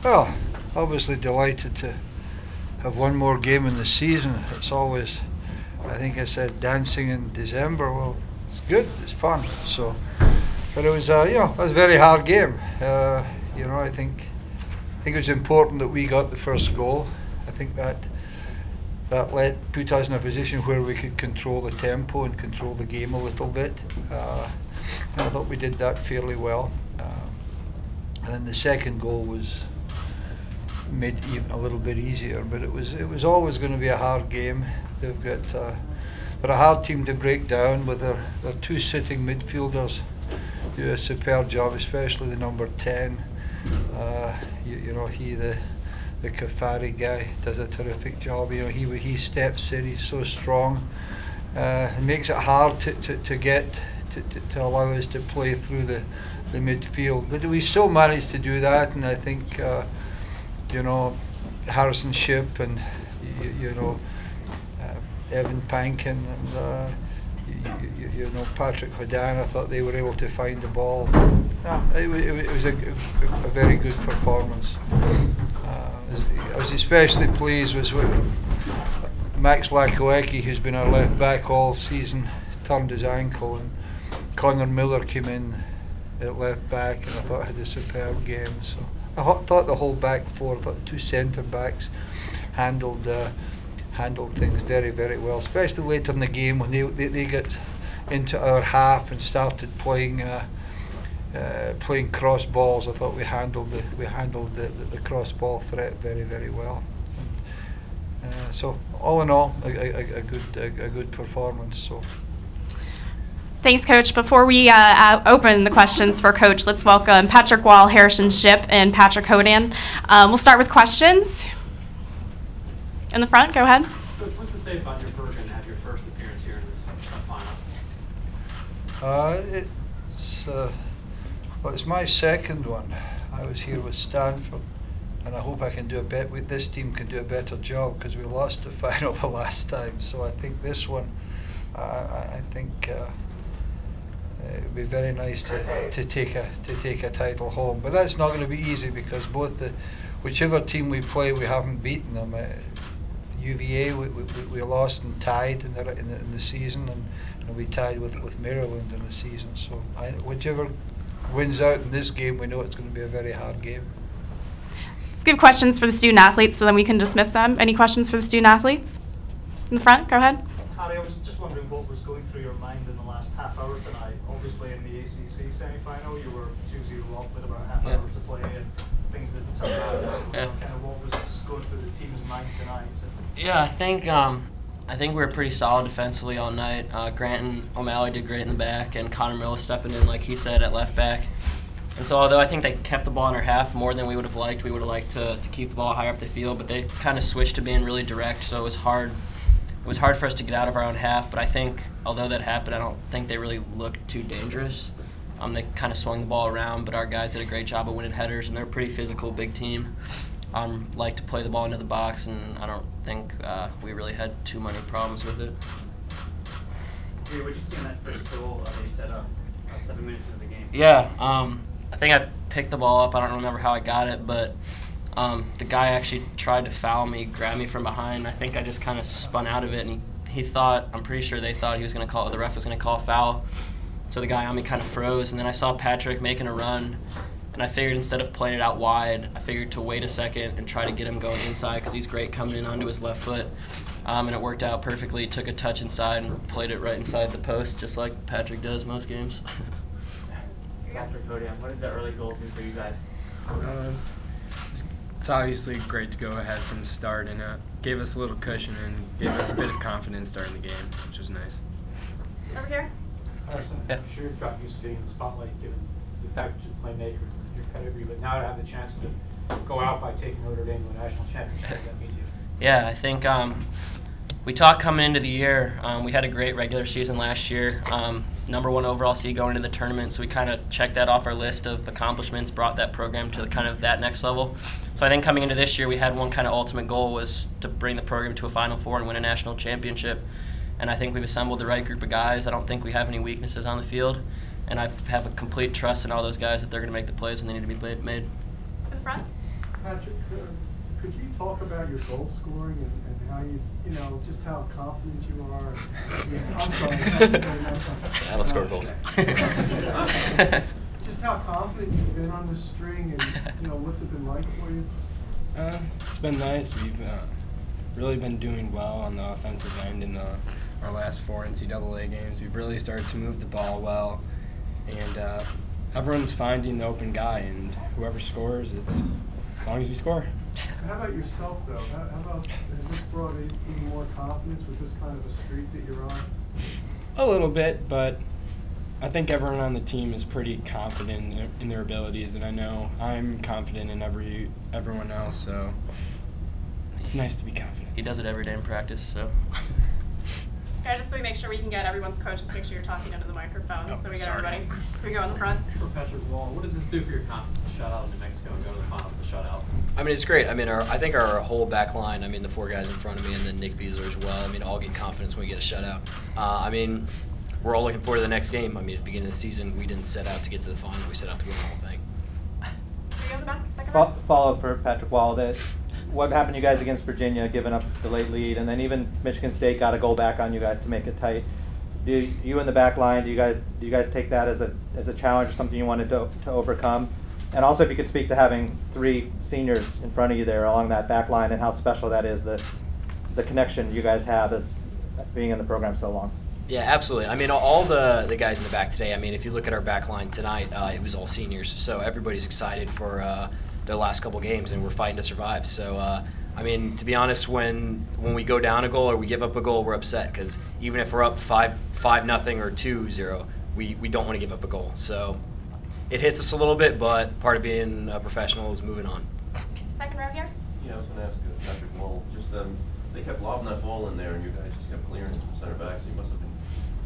Well, obviously delighted to have one more game in the season. It's always, I think I said dancing in December. Well, it's good, it's fun. So, but it was, it was a very hard game. I think it was important that we got the first goal. I think that put us in a position where we could control the tempo and control the game a little bit. I thought we did that fairly well. And then the second goal was made even a little bit easier, but it was always going to be a hard game. They're a hard team to break down with their two sitting midfielders. Do a superb job, especially the number 10. The Kafari guy does a terrific job. He steps in. He's so strong. It makes it hard to get to allow us to play through the midfield. But we still managed to do that, and I think Harrison Shipp and Evan Pankin and Patrick Hodan, I thought they were able to find the ball. It was a very good performance. I was especially pleased with Max Lakoecki, who's been our left back all season, turned his ankle, and Connor Miller came in at left back, and I thought had a superb game. So I thought the whole back four, the two centre backs handled things very, very well, especially later in the game when they got into our half and started playing cross balls. I thought we handled the cross ball threat very, very well. So all in all, a good performance. So. Thanks, Coach. Before we open the questions for Coach, let's welcome Patrick Wall, Harrison Shipp, and Patrick Hodan. We'll start with questions. In the front, go ahead. Coach, what's to say about your program to have your first appearance here in this final? It's my second one. I was here with Stanford, and I hope I can do a bet with this team can do a better job because we lost the final the last time. So I think this one, I think it would be very nice to take a title home. But that's not going to be easy because whichever team we play, we haven't beaten them. UVA we lost and tied in the season, and we tied with Maryland in the season. So whichever wins out in this game, we know it's going to be a very hard game. Let's give questions for the student athletes so then we can dismiss them. Any questions for the student athletes? In the front, go ahead. Harry, I was just wondering what was going through your mind in the last half hour tonight. Obviously in the ACC semi-final you were 2-0 up with about half hours to play and things didn't turn out. So kind of what was going through the team's mind tonight? So. Yeah, I think we were pretty solid defensively all night. Grant and O'Malley did great in the back, and Connor Miller stepping in, like he said, at left back. And so although I think they kept the ball in our half more than we would have liked to keep the ball higher up the field, but they kind of switched to being really direct, so it was hard. It was hard for us to get out of our own half, but I think, although that happened, I don't think they really looked too dangerous. They kind of swung the ball around, but our guys did a great job of winning headers, and they're a pretty physical, big team. Like to play the ball into the box, and I don't think we really had too many problems with it. Hey, what did you see in that first goal that you set up 7 minutes into the game? Yeah, I think I picked the ball up. I don't remember how I got it, but the guy actually tried to foul me, grab me from behind. I think I just kind of spun out of it, and I'm pretty sure they thought the ref was going to call a foul. So the guy on me kind of froze, and then I saw Patrick making a run, and I figured instead of playing it out wide, I figured to wait a second and try to get him going inside because he's great coming in onto his left foot. And it worked out perfectly. Took a touch inside and played it right inside the post, just like Patrick does most games. Patrick, Hodan, what did the early goal do for you guys? It's obviously great to go ahead from the start, and gave us a little cushion and gave us a bit of confidence starting the game, which was nice. Over here. Harrison, I'm sure you've gotten used to being in the spotlight given the fact that you're a playmaker, your pedigree, but now to have the chance to go out by taking Notre Dame to a national championship, what does that mean to you? Yeah, I think we talked coming into the year. We had a great regular season last year. #1 overall seed going into the tournament, so we kind of checked that off our list of accomplishments, brought that program to kind of that next level. So I think coming into this year, we had one kind of ultimate goal was to bring the program to a Final Four and win a national championship. And I think we've assembled the right group of guys. I don't think we have any weaknesses on the field, and I have a complete trust in all those guys that they're going to make the plays when they need to be made. In the front. Patrick, could you talk about your goal scoring and how just how confident you are? I'm sorry. I don't score goals. Just how confident you've been on this string, and what's it been like for you? It's been nice. We've really been doing well on the offensive end in our last 4 NCAA games. We've really started to move the ball well, and everyone's finding the open guy, and whoever scores, it's as long as we score. How about yourself, though? How about, has this brought in even more confidence with this kind of a streak that you're on? A little bit, but I think everyone on the team is pretty confident in their abilities, and I know I'm confident in everyone else, so it's nice to be confident. He does it every day in practice, so. Guys, just so we make sure we can get everyone's coach, just make sure you're talking into the microphone so we get everybody. Can we go in the front? For Patrick Wall, what does this do for your confidence to shut out New Mexico and go to the finals with a shutout? I mean, it's great. I mean, I think our whole back line, I mean, the 4 guys in front of me and then Nick Beasler as well, I mean, all get confidence when we get a shutout. I mean, we're all looking forward to the next game. I mean, at the beginning of the season, we didn't set out to get to the final. We set out to win the whole thing. Can we go in the back? Second row? Follow-up for Patrick Wall. What happened to you guys against Virginia, giving up the late lead, and then even Michigan State got a goal back on you guys to make it tight. Do you in the back line, do you guys take that as a challenge or something you wanted to overcome? And also, if you could speak to having 3 seniors in front of you there along that back line and how special that is, the connection you guys have as being in the program so long. Yeah, absolutely. I mean, all the guys in the back today, I mean, if you look at our back line tonight, it was all seniors. So everybody's excited for the last couple games, and we're fighting to survive. So, I mean, to be honest, when we go down a goal or we give up a goal, we're upset because even if we're up 5-0 or 2-0, we don't want to give up a goal. So it hits us a little bit, but part of being a professional is moving on. Second row here. Yeah, I was going to ask Patrick Wall. Just they kept lobbing that ball in there, and you guys just kept clearing center backs. You must have been.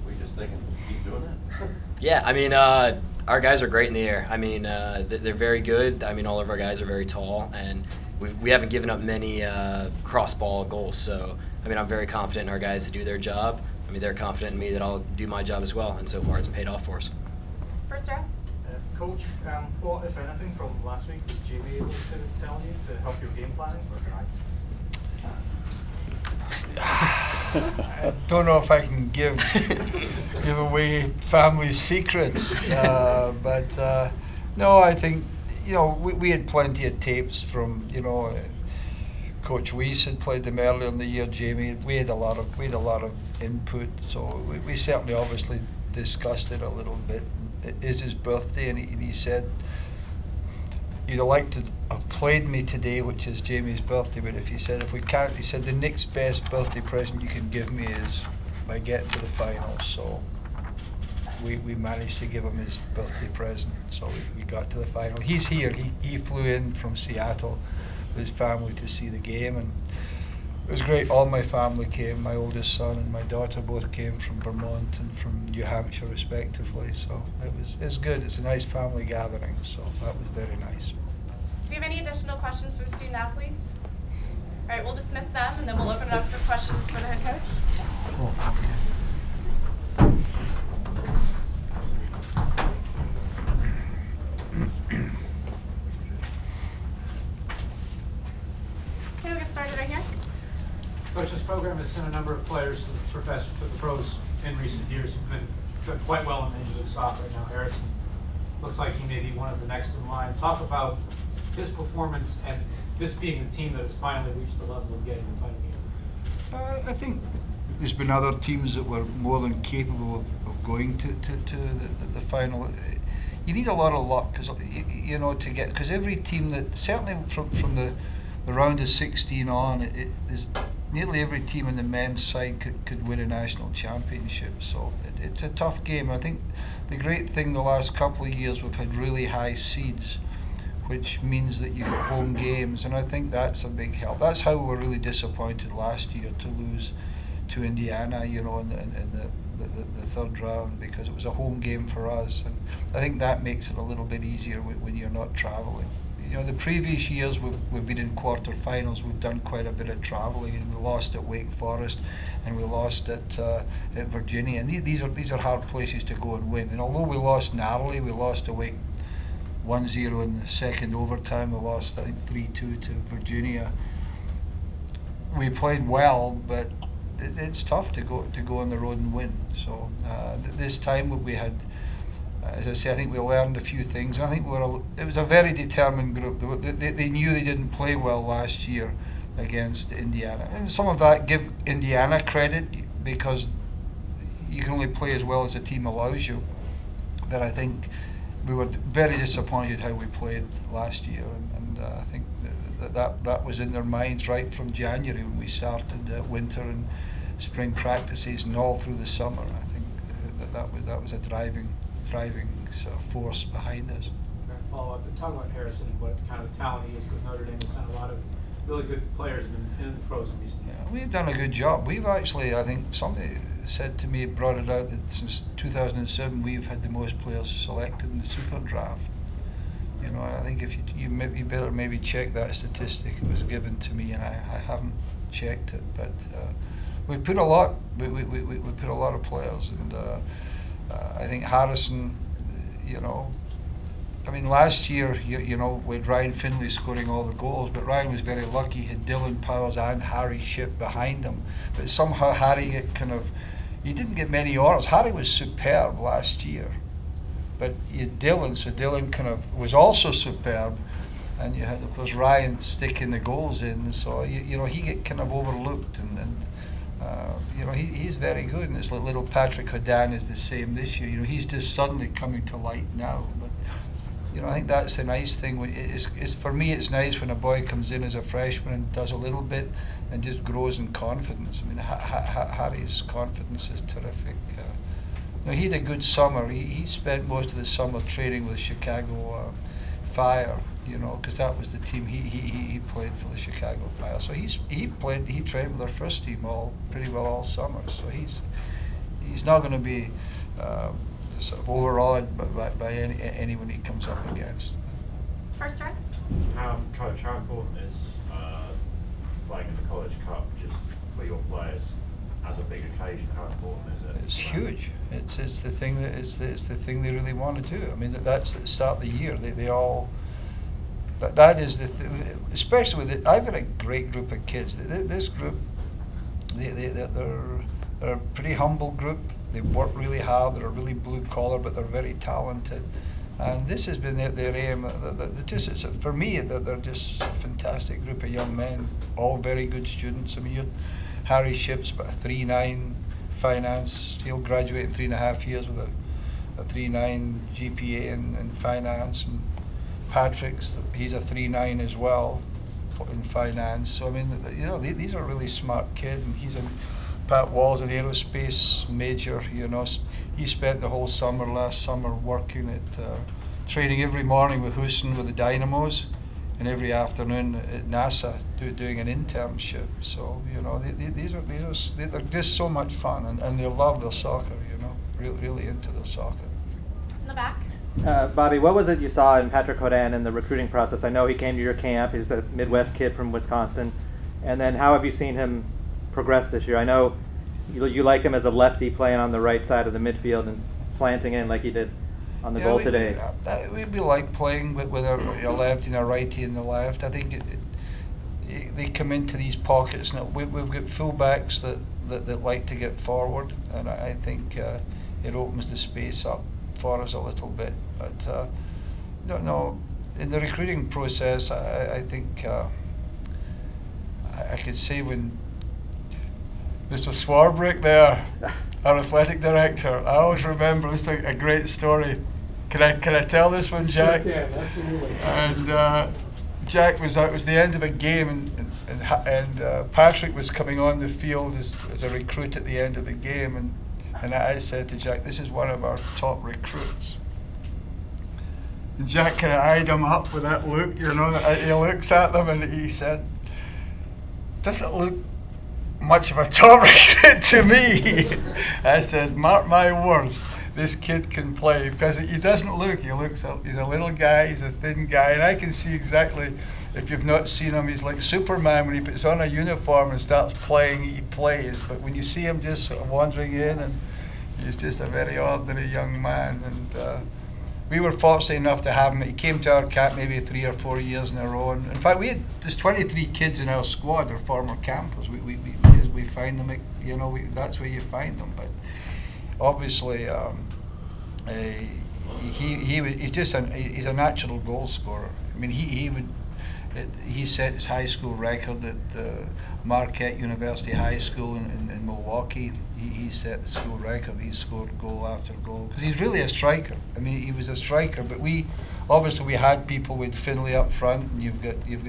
Were you just thinking, keep doing that? Yeah, I mean, our guys are great in the air. I mean, they're very good. I mean, all of our guys are very tall, and we haven't given up many cross ball goals. So, I mean, I'm very confident in our guys to do their job. I mean, they're confident in me that I'll do my job as well, and so far it's paid off for us. First row. Coach, what, if anything, from last week was Jamie able to tell you to help your game planning for tonight? I don't know if I can give away family secrets, but no, I think we had plenty of tapes from Coach Weiss had played them earlier in the year. Jamie, we had a lot of input, so we certainly obviously discussed it a little bit. It is his birthday, and he said you'd have liked to have played me today, which is Jamie's birthday, but if we can't, he said the next best birthday present you can give me is by getting to the finals. So we managed to give him his birthday present, so we got to the final. He's here. He flew in from Seattle with his family to see the game, and it was great. All my family came. My oldest son and my daughter both came from Vermont and from New Hampshire respectively, so it's good. It's a nice family gathering, so that was very nice. Do we have any additional questions for the student athletes? All right, we'll dismiss them, and then we'll open it up for questions for the head coach. Oh, Okay, we'll get started right here. Coach, this program has sent a number of players to the pros in recent years who've been doing quite well in Major League Soccer right now. Harrison looks like he may be one of the next in line. Talk about his performance and this being the team that has finally reached the level of getting the title game. I think there's been other teams that were more than capable of going to the final. You need a lot of luck, because every team that, certainly from the round of 16 on, there's nearly every team on the men's side could win a national championship. So it's a tough game. I think the great thing the last couple of years, we've had really high seeds, which means that you get home games, and I think that's a big help. That's how we were really disappointed last year to lose to Indiana, in the third round, because it was a home game for us, and I think that makes it a little bit easier when you're not traveling. The previous years we've been in quarterfinals. We've done quite a bit of traveling, and we lost at Wake Forest, and we lost at Virginia. And these are hard places to go and win. And although we lost narrowly, we lost to Wake 1-0 in the second overtime. We lost, I think, 3-2 to Virginia. We played well, but it's tough to go on the road and win. So this time we had, as I say, I think we learned a few things. I think it was a very determined group. They knew they didn't play well last year against Indiana, and some of that give Indiana credit because you can only play as well as the team allows you. But I think we were very disappointed how we played last year, and I think that was in their minds right from January when we started winter and spring practices and all through the summer. I think that was a driving sort of force behind us. Follow up and talk about Harrison, what kind of talent he is, because Notre Dame has sent a lot of really good players in the pros in recent years. Yeah, we've done a good job. We've actually, I think somebody said to me, brought it out, that since 2007 we've had the most players selected in the super draft. You know, I think if you better maybe check that statistic. It was given to me and I haven't checked it, but we put a lot. We put a lot of players, and I think Harrison, you know, I mean, last year, you know, with Ryan Finley scoring all the goals, but Ryan was very lucky. He had Dylan Powers and Harry Shipp behind him. But somehow Harry he didn't get many orders. Harry was superb last year. But you had Dylan, so Dylan was also superb. And you had, of course, Ryan sticking the goals in. So, you know, he get overlooked. And you know, he's very good. And this little Patrick Hodan is the same this year. You know, he's just suddenly coming to light now. But you know, I think that's the nice thing. For me, it's nice when a boy comes in as a freshman and does a little bit and just grows in confidence. I mean, Harry's confidence is terrific. You know, he had a good summer. He spent most of the summer training with Chicago Fire, you know, because that was the team he played for, the Chicago Fire. So he trained with our first team pretty well all summer. So he's not going to be sort of overawed by anyone he comes up against. First row. Coach, how important is playing in the College Cup just for your players as a big occasion? How important is it? It's huge. It's the thing it's the thing they really want to do. I mean, that's the start of the year. They all. That is the especially with I've got a great group of kids. This group, they're a pretty humble group. They work really hard. They're really blue collar, but they're very talented. And this has been their aim. For me, they're just a fantastic group of young men, all very good students. I mean, Harry Shipp's about a 3.9 finance. He'll graduate in 3.5 years with a 3.9 GPA in finance. And Patrick's, he's a 3.9 as well in finance. So I mean, you know, these are really smart kids, and Pat Wall's an aerospace major. You know, he spent the whole last summer working at training every morning with Houston with the Dynamos, and every afternoon at NASA doing an internship. So you know, they're just so much fun, and they love their soccer. You know, really into their soccer. In the back. Bobby, what was it you saw in Patrick Hodan in the recruiting process? I know he came to your camp. He's a Midwest kid from Wisconsin. And then how have you seen him progress this year? I know you like him as a lefty playing on the right side of the midfield and slanting in like he did on the goal today. We like playing with a lefty and a righty in the left. I think they come into these pockets. Now we've got fullbacks that like to get forward, and I think it opens the space up for us a little bit. But no, in the recruiting process, I think I could say when Mr. Swarbrick there, our athletic director, I always remember this is a great story. Can I tell this one, Jack? Sure can, absolutely. And Jack was the end of a game, and Patrick was coming on the field as a recruit at the end of the game, and I said to Jack, "This is one of our top recruits." And Jack kind of eyed him up with that look, you know. He looks at them and he said, "Doesn't look much of a top recruit to me." I said, "Mark my words, this kid can play," because he doesn't look. He's a little guy. He's a thin guy, and I can see exactly. If you've not seen him, he's like Superman. When he puts on a uniform and starts playing, he plays. But when you see him just sort of wandering in, and he's just a very ordinary young man. And we were fortunate enough to have him. He came to our camp maybe 3 or 4 years in a row. And in fact, there's 23 kids in our squad are former campers. We find them, you know, that's where you find them. But obviously, he's a natural goal scorer. I mean, he set his high school record at Marquette University High School in Milwaukee. He set the school record. He scored goal after goal because he's really a striker. I mean, he was a striker, but we had people with Finlay up front, and you've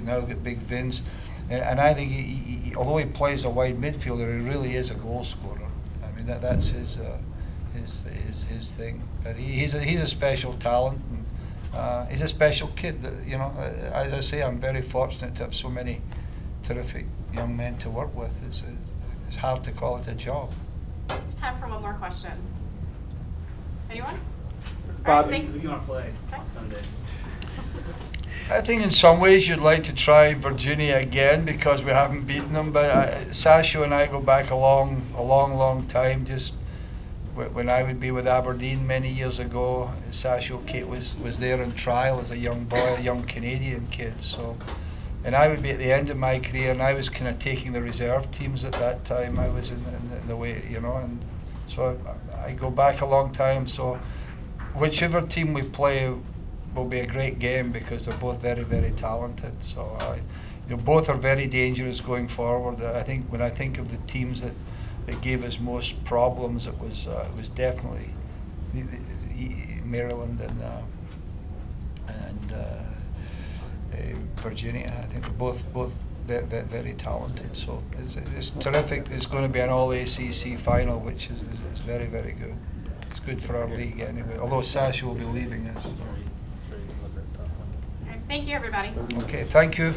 now got Big Vince, and I think he, although he plays a wide midfielder, he really is a goal scorer. I mean, that's his thing. But he's a special talent. And, he's a special kid. You know, as I say, I'm very fortunate to have so many terrific young men to work with. It's hard to call it a job. It's time for one more question. Anyone? Bob, Who do you want to play on Sunday? I think in some ways you'd like to try Virginia again because we haven't beaten them. But Sasho and I go back a long time. Just when I would be with Aberdeen many years ago, Sasho Kate was there on trial as a young boy, a young Canadian kid. So, and I would be at the end of my career, and I was kind of taking the reserve teams at that time. I was in the way, you know, and so I go back a long time. So, whichever team we play will be a great game because they're both very, very talented. So, both are very dangerous going forward. I think when I think of the teams that gave us most problems, it was definitely Maryland and Virginia. I think they're both very talented. So it's terrific. It's going to be an all-ACC final, which is very, very good. It's good for our league anyway. Although Sasha will be leaving us. All right, thank you, everybody. Okay, thank you.